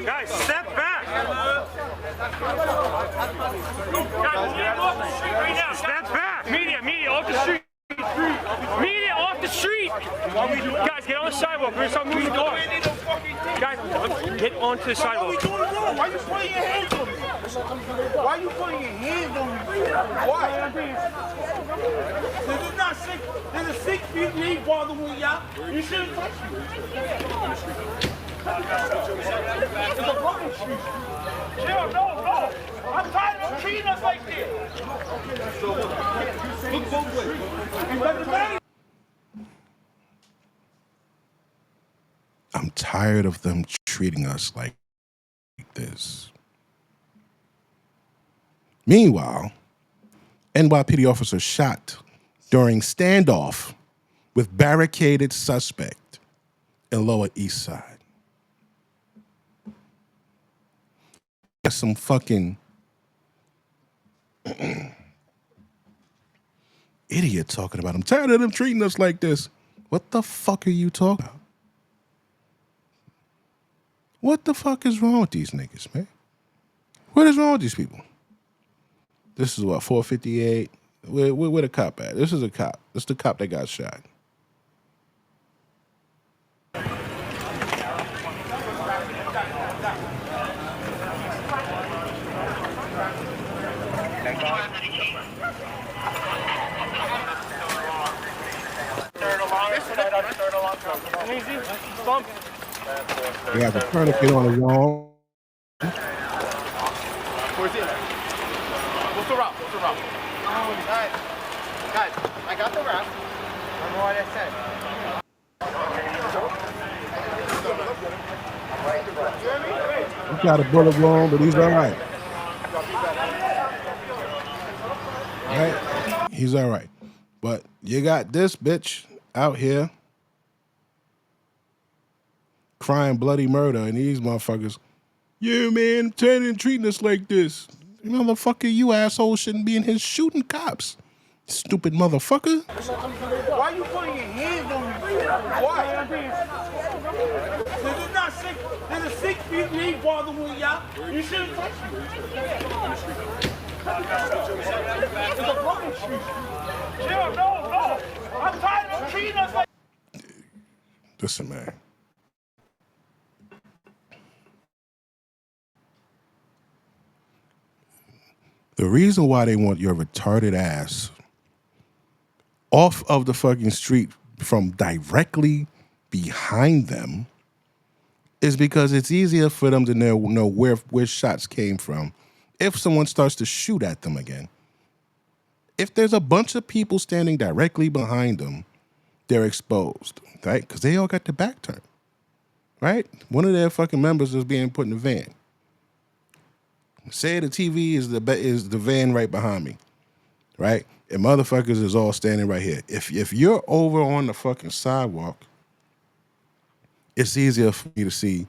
Guys, step back. Step back. Media, off the street. Media, off the street. Guys, get on the sidewalk. We're going to start moving the car. Guys, get onto the sidewalk. Why you putting your hands on me? Why you putting your hands on me? Why? This is not sick. There's a 6 feet lead bother with y'all. You shouldn't touch me. It's a broken street. Chill, no. I'm tired of treating us like this. Look both ways. I'm tired of them treating us like this. Meanwhile, NYPD officer shot during standoff with barricaded suspect in Lower East Side. That's some fucking idiot talking about. I'm tired of them treating us like this. What the fuck are you talking about? What the fuck is wrong with these niggas, man? What is wrong with these people? This is what, 458? Where the cop at? This is a cop. This is the cop that got shot. He has a tourniquet on his arm. Where's it? What's the route? What's the route? Guys, I got the route. Remember what I said. He got a bullet wound, but he's all right. Right? He's all right. But you got this bitch out here crying bloody murder, and these motherfuckers, yeah, man, treating us like this. Motherfucker, you asshole shouldn't be in here shooting cops. Stupid motherfucker. Why are you putting your hands on me? Why? This is not sick. There's a 6 feet and 8 bothering with y'all. You shouldn't touch me. It's a fucking street. Chill, no. I'm tired of treating us like. Listen, man. The reason why they want your retarded ass off of the fucking street from directly behind them is because it's easier for them to know where shots came from if someone starts to shoot at them again. If there's a bunch of people standing directly behind them, they're exposed, right? Because they all got their back turned, right? One of their fucking members is being put in the van. Say the TV is the van right behind me, right? And motherfuckers is all standing right here. If you're over on the fucking sidewalk, it's easier for me to see,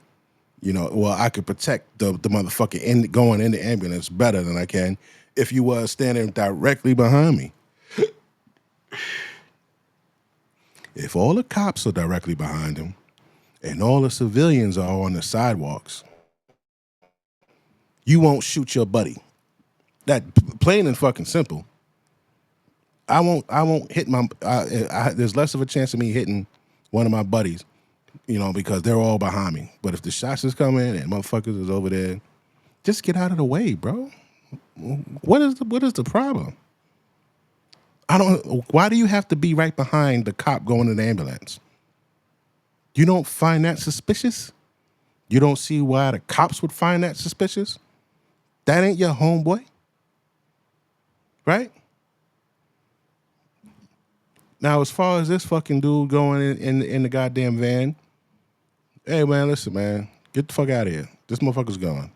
I could protect the motherfucker going in the ambulance better than I can if you were standing directly behind me. If all the cops are directly behind him and all the civilians are on the sidewalks, you won't shoot your buddy. That plain and fucking simple. I won't hit there's less of a chance of me hitting one of my buddies, because they're all behind me. But if the shots is coming and motherfuckers is over there, just get out of the way, bro. What is the problem? Why do you have to be right behind the cop going to the ambulance? You don't find that suspicious? You don't see why the cops would find that suspicious? That ain't your homeboy, right? Now, as far as this fucking dude going in the goddamn van, hey man, listen, man, get the fuck out of here. This motherfucker's gone.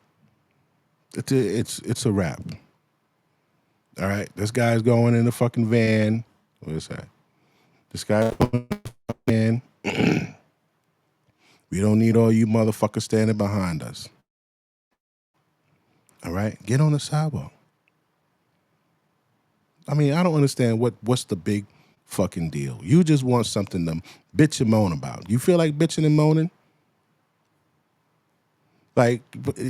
It's a wrap. All right, this guy's going in the fucking van. What is that? This guy's going in the van. We don't need all you motherfuckers standing behind us. All right, get on the sidewalk. I mean, I don't understand what's the big fucking deal. You just want something to bitch and moan about. You feel like bitching and moaning? Like,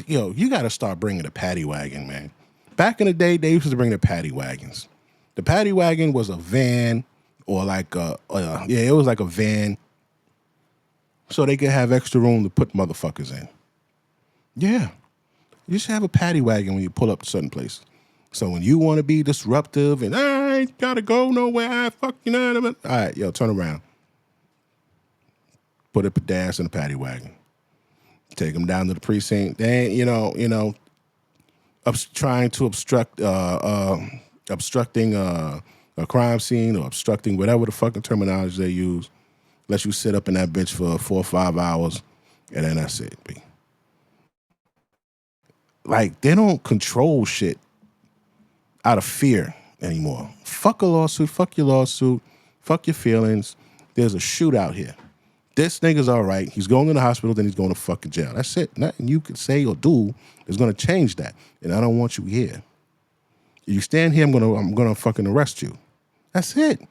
you got to start bringing the paddy wagon, man. Back in the day, they used to bring the paddy wagons. The paddy wagon was a van or it was like a van so they could have extra room to put motherfuckers in. Yeah. You should have a paddy wagon when you pull up to certain places. So when you want to be disruptive and I ain't gotta go nowhere, all right, turn around. Put up a dash in the paddy wagon. Take them down to the precinct. They ain't, trying to obstructing a crime scene or obstructing whatever the fucking terminology they use. Let you sit up in that bitch for 4 or 5 hours, and then that's it, B. Like, they don't control shit out of fear anymore. Fuck a lawsuit, fuck your lawsuit, fuck your feelings. There's a shootout here. This nigga's all right. He's going to the hospital, then he's going to fucking jail. That's it. Nothing you can say or do is going to change that. And I don't want you here. You stand here, I'm gonna fucking arrest you. That's it.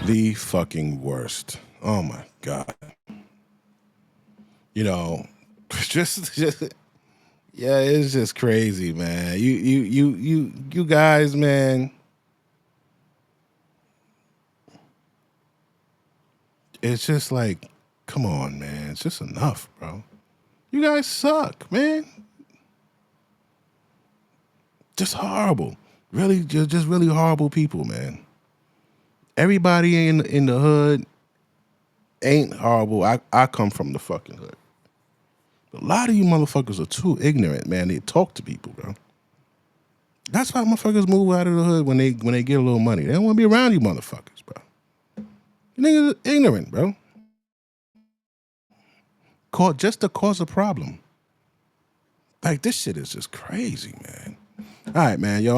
The fucking worst. Oh my God. You know, just yeah, it's just crazy, man. You guys, man. It's just like, come on, man. It's just enough, bro. You guys suck, man. Just horrible. Really, just really horrible people, man. Everybody in the hood ain't horrible. I come from the fucking hood. A lot of you motherfuckers are too ignorant, man. They talk to people, bro. That's why motherfuckers move out of the hood when they get a little money. They don't want to be around you motherfuckers, bro. You niggas are ignorant, bro. Just to cause a problem. Like, this shit is just crazy, man. All right, man, yo.